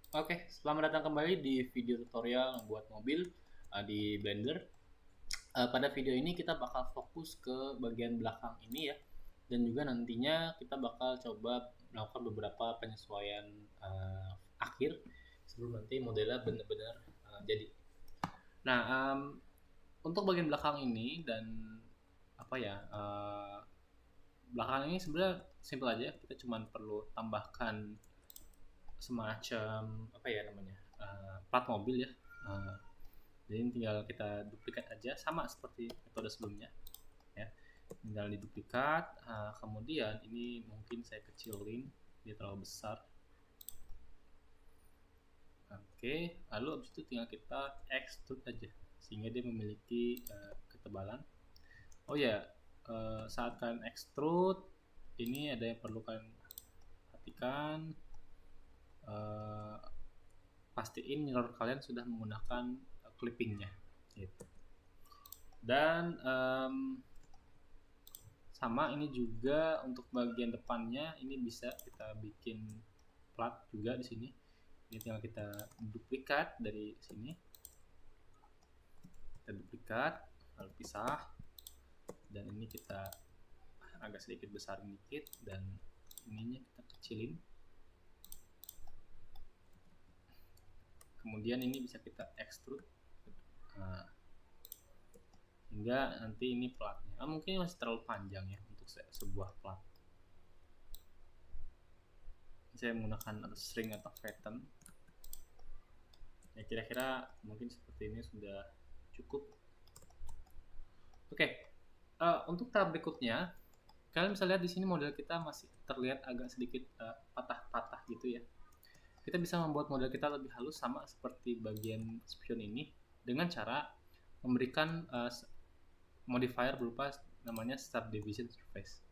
Oke, selamat datang kembali di video tutorial membuat mobil di Blender. Pada video ini kita bakal fokus ke bagian belakang ini ya, dan juga nantinya kita bakal coba melakukan beberapa penyesuaian akhir sebelum nanti modelnya benar-benar jadi. Nah, untuk bagian belakang ini dan apa ya, belakang ini sebenarnya simple aja. Kita cuma perlu tambahkan semacam apa ya namanya, plat mobil ya. Uh, Jadi tinggal kita duplikat aja sama seperti metode sebelumnya ya. Tinggal diduplikat, kemudian ini mungkin saya kecilin, dia terlalu besar. Oke, lalu abis itu tinggal kita extrude aja sehingga dia memiliki ketebalan. Oh ya, saat kalian extrude ini ada yang perlu kalian perhatikan. eh, Pastiin mirror kalian sudah menggunakan clippingnya gitu. Dan sama ini juga untuk bagian depannya ini bisa kita bikin plat juga di sini. Ini tinggal kita duplikat dari sini. Kita duplikat lalu pisah, dan ini kita agak sedikit besar dikit dan ininya kita kecilin. Kemudian ini bisa kita extrude. Nah, hingga nanti ini platnya. Mungkin masih terlalu panjang ya untuk sebuah plat. Saya menggunakan string atau pattern. Ya kira-kira mungkin seperti ini sudah cukup. Oke, untuk tahap berikutnya, kalian bisa lihat di sini model kita masih terlihat agak sedikit patah-patah gitu ya. Kita bisa membuat model kita lebih halus sama seperti bagian spion ini dengan cara memberikan modifier berupa namanya subdivision surface.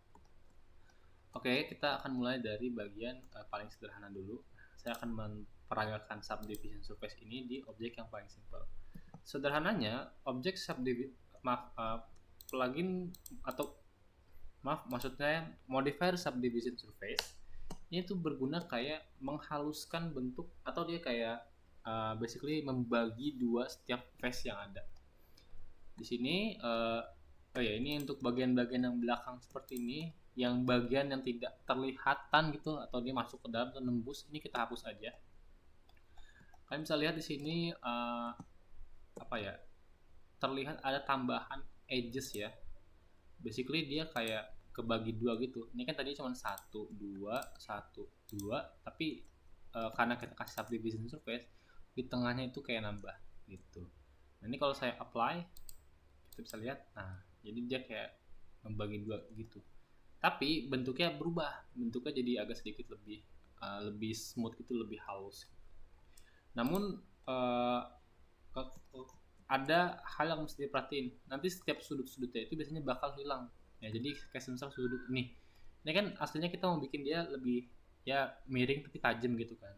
Oke, kita akan mulai dari bagian paling sederhana dulu. Saya akan memperagakan subdivision surface ini di objek yang paling simple. Sederhananya, objek plugin atau maksudnya modifier subdivision surface ini tuh berguna kayak menghaluskan bentuk, atau dia kayak basically membagi dua setiap face yang ada. Di sini oh ya, ini untuk bagian-bagian yang belakang seperti ini, yang bagian yang tidak terlihatan gitu atau dia masuk ke dalam atau nembus, ini kita hapus aja. Kalian bisa lihat di sini apa ya, terlihat ada tambahan edges ya. Basically dia kayak kebagi dua gitu. Ini kan tadi cuma satu dua, tapi karena kita kasih subdivision surface di tengahnya itu kayak nambah gitu. Nah, ini kalau saya apply, kita bisa lihat, nah jadi dia kayak membagi dua gitu. Tapi bentuknya berubah, bentuknya jadi agak sedikit lebih smooth gitu, lebih halus. Namun ada hal yang mesti diperhatiin. Nanti setiap sudut-sudutnya itu biasanya bakal hilang. Ya, jadi kayak misal sudut ini kan aslinya kita mau bikin dia lebih ya miring tapi tajam gitu kan.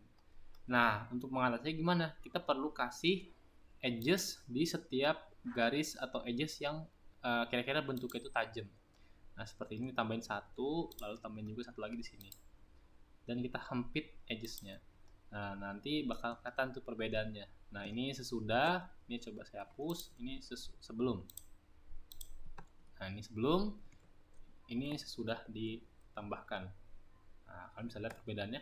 Nah, untuk mengatasinya gimana? Kita perlu kasih edges di setiap garis atau edges yang kira-kira bentuknya itu tajam. Nah, seperti ini tambahin satu, lalu tambahin juga satu lagi di sini. Dan kita hempit edgesnya. Nah, nanti bakal kelihatan tuh perbedaannya. Nah, ini sesudah, ini coba saya hapus, ini sebelum. Nah, ini sebelum, ini sesudah ditambahkan. Nah, kalian bisa lihat perbedaannya.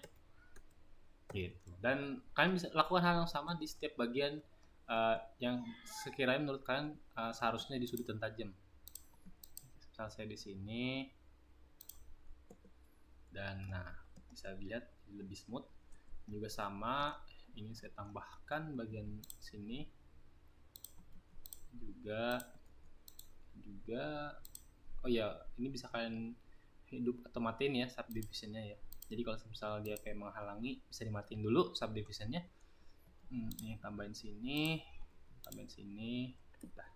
Gitu. Dan kalian bisa lakukan hal yang sama di setiap bagian yang sekiranya menurut kalian seharusnya di sudut dan tajam. Misal saya di sini, dan nah bisa dilihat lebih smooth. Juga sama, ini saya tambahkan bagian sini juga oh ya, ini bisa kalian hidup atau matiin ya subdivisionnya ya. Jadi kalau misalnya dia kayak menghalangi, bisa dimatiin dulu subdivisionnya. Ini tambahin sini, nah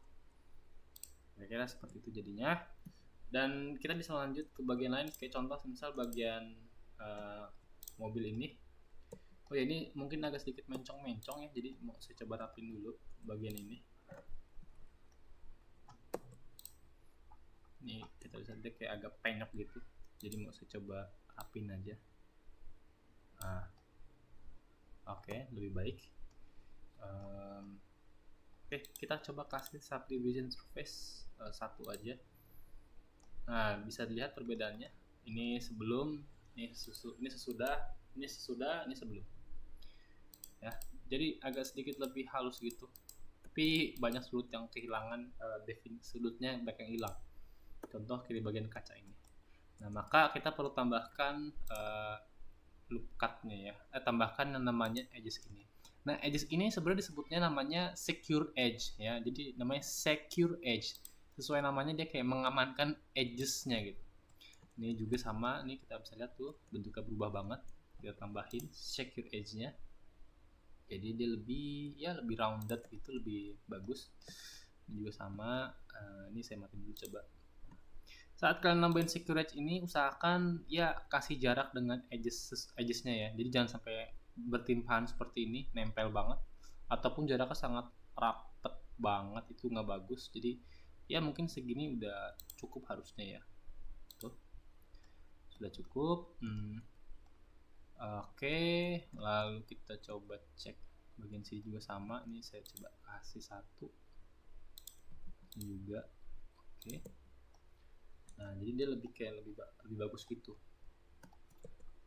kira-kira seperti itu jadinya. Dan kita bisa lanjut ke bagian lain, kayak contoh misal bagian mobil ini. Oh ya, ini mungkin agak sedikit mencong-mencong ya, jadi mau saya coba rapin dulu bagian ini. Ini kita bisa lihat kayak agak penyok gitu, jadi mau saya coba rapin aja. Nah, Oke, lebih baik. Oke, kita coba kasih subdivision surface satu aja. Nah, bisa dilihat perbedaannya. Ini sebelum, ini sesudah, ini sesudah, ini sebelum. Ya, jadi agak sedikit lebih halus gitu. Tapi banyak sudut yang kehilangan, sudutnya banyak yang hilang. Contoh kiri bagian kaca ini. Nah, maka kita perlu tambahkan loop cut-nya ya. Tambahkan yang namanya edges ini. Nah, edges ini sebenarnya disebutnya namanya secure edge ya. Jadi namanya secure edge. Sesuai namanya dia kayak mengamankan edges-nya gitu. Ini juga sama, nih kita bisa lihat tuh bentuknya berubah banget. Kita tambahin secure edge-nya. Jadi dia lebih rounded gitu, lebih bagus. Ini juga sama. Ini saya matiin dulu coba. Saat kalian nambahin secure edge ini, usahakan ya kasih jarak dengan edges-nya ya. Jadi jangan sampai bertimpahan seperti ini, nempel banget. Ataupun jaraknya sangat rapet banget, itu nggak bagus. Jadi ya mungkin segini udah cukup harusnya ya. Tuh, sudah cukup. Oke, lalu kita coba cek bagian sini juga sama. Ini saya coba kasih satu. Ini juga. Oke. Nah, jadi dia lebih bagus gitu.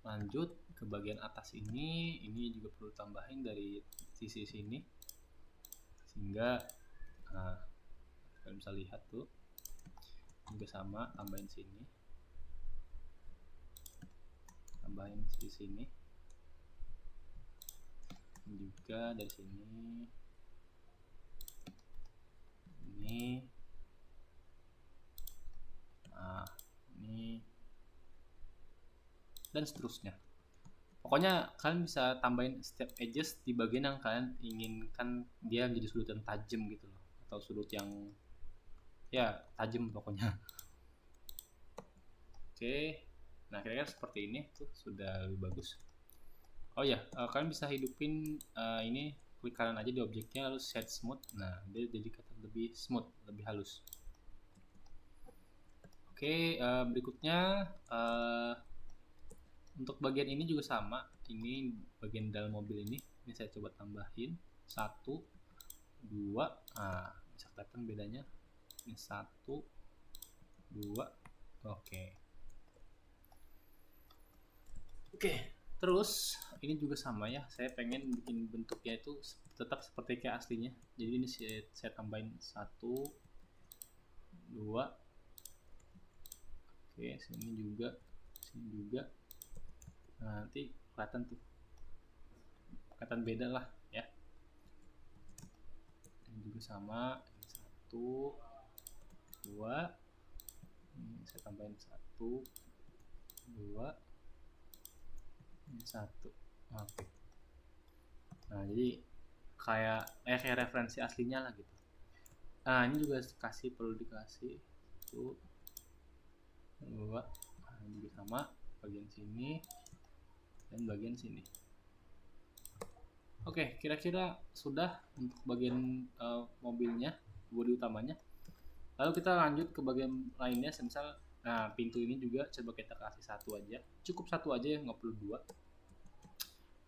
Lanjut ke bagian atas ini juga perlu tambahin dari sisi sini, sehingga kalian bisa lihat tuh juga sama, tambahin sini, tambahin sisi sini, juga dari sini, ini, ini, dan seterusnya. Pokoknya kalian bisa tambahin step edges di bagian yang kalian inginkan dia menjadi sudut yang tajam gitu loh, atau sudut yang ya tajam pokoknya. Oke, nah kira-kira seperti ini tuh sudah lebih bagus. Oh ya, kalian bisa hidupin ini, klik kanan aja di objeknya lalu set smooth. Nah, dia jadi lebih smooth, lebih halus. Oke, berikutnya untuk bagian ini juga sama. Ini bagian dalam mobil ini saya coba tambahin 1, 2. Nah, bisa kelihatan bedanya. Ini 1, 2. Oke, terus ini juga sama ya. Saya pengen bikin bentuknya itu tetap seperti kayak aslinya. Jadi ini saya tambahin 1, 2. Oke, sini juga, sini juga. Nah, nanti kelihatan tuh, kelihatan beda lah ya. Ini juga sama, ini 1, 2. Ini saya tambahin 1, 2, ini 1. Oke. Nah, jadi kayak referensi aslinya lah gitu. Nah, ini juga perlu dikasih 1, 2. Nah, ini juga sama, bagian sini dan bagian sini. Oke, kira-kira sudah untuk bagian mobilnya, bodi utamanya. Lalu kita lanjut ke bagian lainnya, misal pintu ini juga coba kita kasih 1 aja. Cukup 1 aja ya, nggak perlu 2.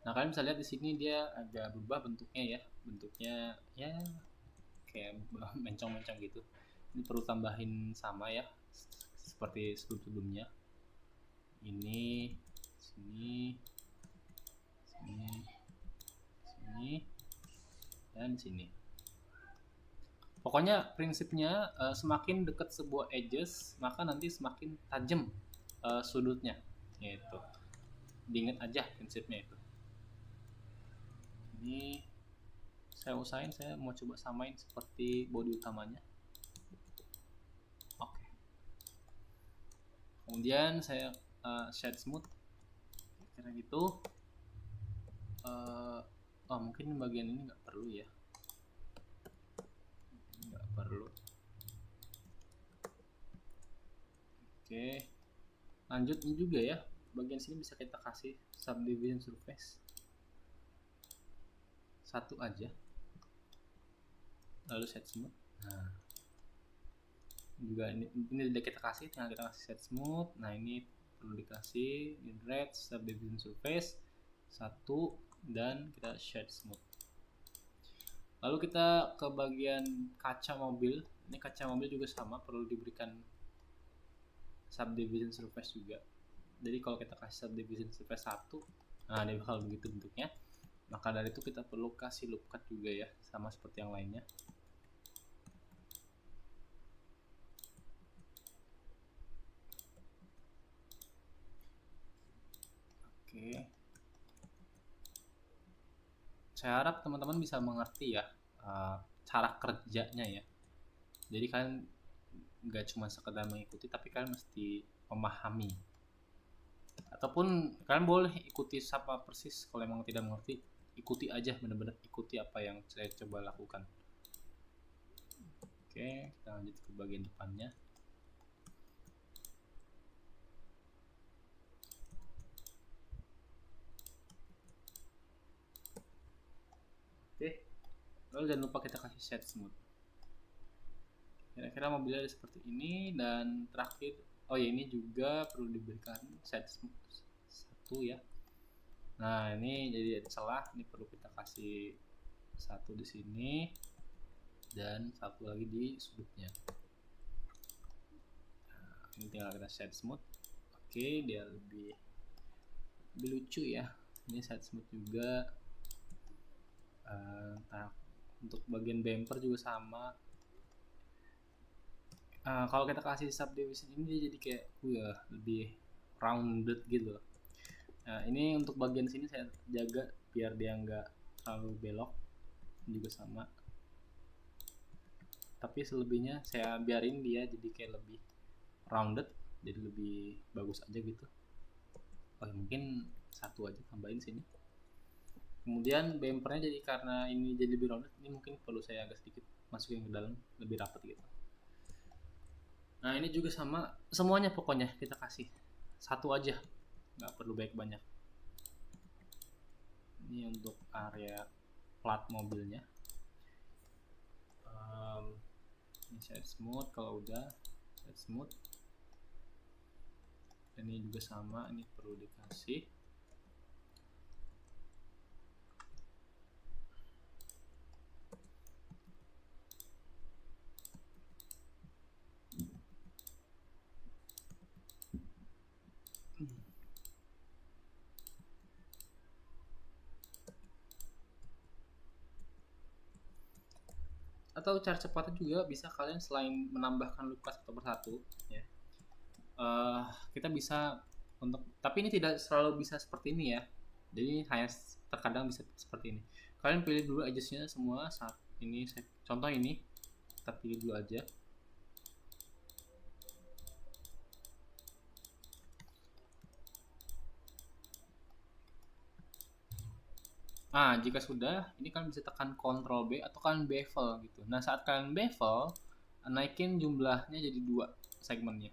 Nah, kalian bisa lihat di sini dia agak berubah bentuknya ya. Bentuknya ya kayak mencong-mencong gitu. Ini perlu tambahin sama ya, seperti sebelumnya. Ini, sini, sini, sini, dan sini. Pokoknya prinsipnya semakin dekat sebuah edges, maka nanti semakin tajam sudutnya. Gitu. Diingat aja prinsipnya itu. Ini saya usahain, saya mau coba samain seperti bodi utamanya. Oke. Kemudian saya shade smooth. Kira gitu. Mungkin bagian ini nggak perlu ya. Nggak perlu. Oke. Lanjut ini juga ya. Bagian sini bisa kita kasih subdivision surface 1 aja. Lalu set smooth. Nah, juga ini udah kita kasih, tinggal kita kasih set smooth. Nah, ini perlu dikasih in red subdivision surface 1, dan kita shade smooth. Lalu kita ke bagian kaca mobil. Ini kaca mobil juga sama, perlu diberikan subdivision surface juga. Jadi kalau kita kasih subdivision surface 1, nah dia bakal begitu bentuknya. Maka dari itu kita perlu kasih loop cut juga ya, sama seperti yang lainnya. Oke. Saya harap teman-teman bisa mengerti ya cara kerjanya ya. Jadi kalian nggak cuma sekedar mengikuti, tapi kalian mesti memahami. Ataupun kalian boleh ikuti sama persis, kalau emang tidak mengerti, ikuti aja, benar-benar ikuti apa yang saya coba lakukan. Oke, kita lanjut ke bagian depannya. Oke, lalu jangan lupa kita kasih shade smooth. Kira-kira mobilnya seperti ini. Dan terakhir, oh ya, ini juga perlu diberikan shade smooth 1 ya. Nah, ini jadi ada celah, ini perlu kita kasih 1 di sini dan 1 lagi di sudutnya. Nah, ini tinggal kita shade smooth. Oke, dia lebih lucu ya. Ini shade smooth juga. Untuk bagian bumper juga sama. Kalau kita kasih subdivision ini dia jadi kayak lebih rounded gitu. Nah, ini untuk bagian sini saya jaga biar dia nggak terlalu belok, juga sama. Tapi selebihnya saya biarin dia jadi kayak lebih rounded, jadi lebih bagus aja gitu. Oh, mungkin 1 aja tambahin sini. Kemudian bumpernya jadi karena ini jadi lebih rounded, ini mungkin perlu saya agak sedikit masukin ke dalam lebih rapat gitu. Nah, ini juga sama, semuanya pokoknya kita kasih 1 aja, nggak perlu banyak-banyak. Ini untuk area plat mobilnya. Ini shade smooth, kalau udah shade smooth. Ini juga sama, ini perlu dikasih. Atau cara cepatnya juga bisa kalian selain menambahkan loop cut 1 persatu ya, kita bisa untuk, tapi ini tidak selalu bisa seperti ini ya, jadi hanya terkadang bisa seperti ini. Kalian pilih dulu edges-nya semua saat ini. Contoh ini kita pilih dulu aja. Nah, jika sudah, ini kalian bisa tekan Ctrl B atau kalian bevel gitu. Nah, saat kalian bevel, naikin jumlahnya jadi 2 segmennya.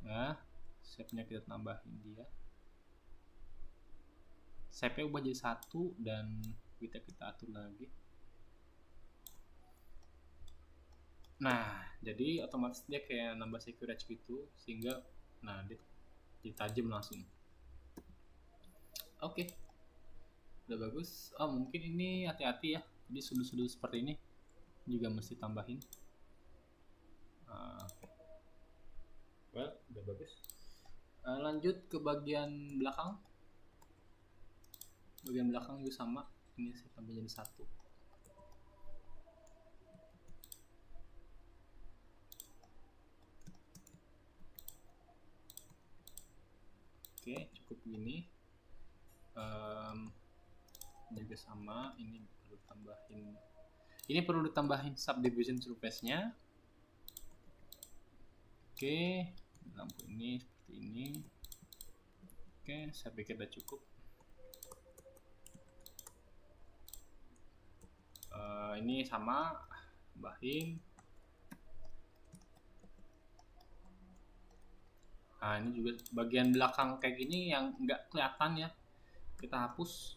Nah, shape-nya kita tambahin dia. Shape-nya ubah jadi 1 dan kita atur lagi. Nah, jadi otomatis dia kayak nambah security gitu, sehingga nah dia tajam langsung. Oke. Udah bagus. Oh, mungkin ini hati-hati ya. Jadi sudut-sudut seperti ini juga mesti tambahin. Well, udah bagus. Lanjut ke bagian belakang. Bagian belakang juga sama. Ini saya tambah jadi 1. Oke, cukup gini. Juga sama, ini perlu ditambahin subdivision surface-nya. Oke, lampu ini seperti ini. Oke, saya pikir udah cukup. Ini sama, tambahin. Nah, ini juga bagian belakang kayak gini yang nggak kelihatan ya, kita hapus.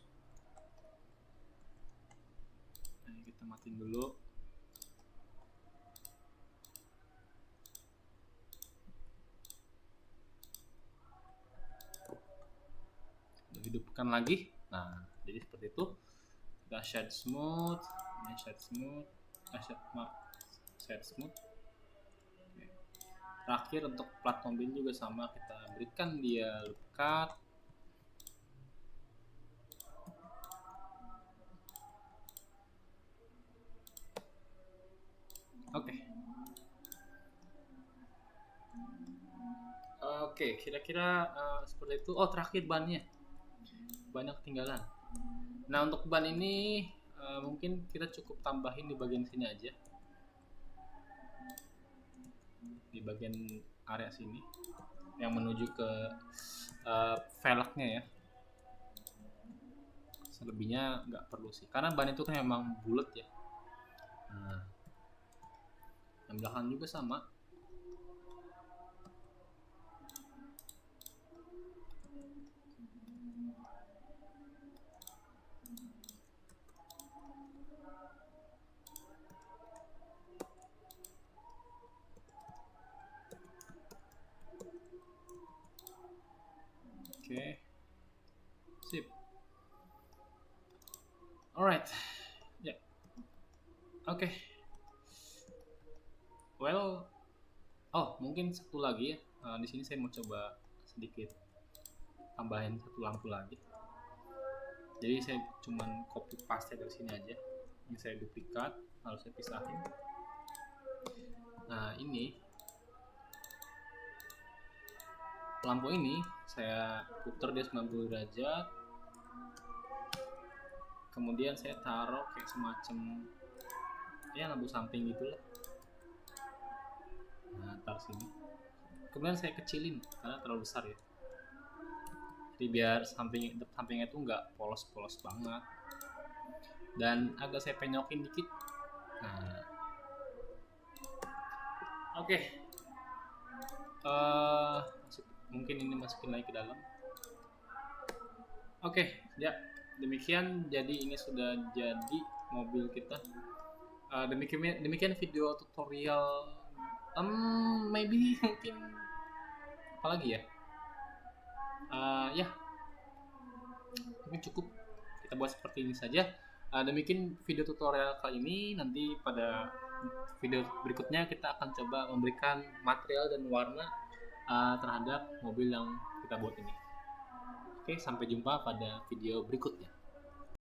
Nah, kita matiin dulu. Hidupkan lagi. Nah, jadi seperti itu. Kita shade smooth, ini shade smooth, shade smooth. Oke. Terakhir untuk plat mobil juga sama, kita berikan dia loop cut. Oke. Oke, kira-kira seperti itu. Oh, terakhir bannya. Banyak ketinggalan. Nah, untuk ban ini mungkin kita cukup tambahin di bagian sini aja. Di bagian area sini yang menuju ke velgnya ya. Selebihnya nggak perlu sih, karena ban itu kan memang bulat ya. Nah, yang belakang juga sama. Oke, sip. Alright, ya, oke. Well, oh mungkin satu lagi ya. Di sini saya mau coba sedikit tambahin satu lampu lagi. Jadi saya cuman copy paste dari sini aja. Ini saya duplikat, lalu saya pisahin. Nah, ini lampu ini saya putar dia 90 derajat. Kemudian saya taruh kayak semacam ya lampu samping gitulah. Nah, taruh sini. Kemudian saya kecilin karena terlalu besar ya. Jadi biar sampingnya itu nggak polos-polos banget. Dan agak saya penyokin dikit. Nah, oke. Mungkin ini masukin lagi ke dalam. Oke, ya demikian. Jadi ini sudah jadi mobil kita. Demikian video tutorial. Maybe mungkin apa lagi ya? Ya, mungkin cukup kita buat seperti ini saja. Demikian video tutorial kali ini. Nanti pada video berikutnya kita akan coba memberikan material dan warna terhadap mobil yang kita buat ini. Oke, sampai jumpa pada video berikutnya.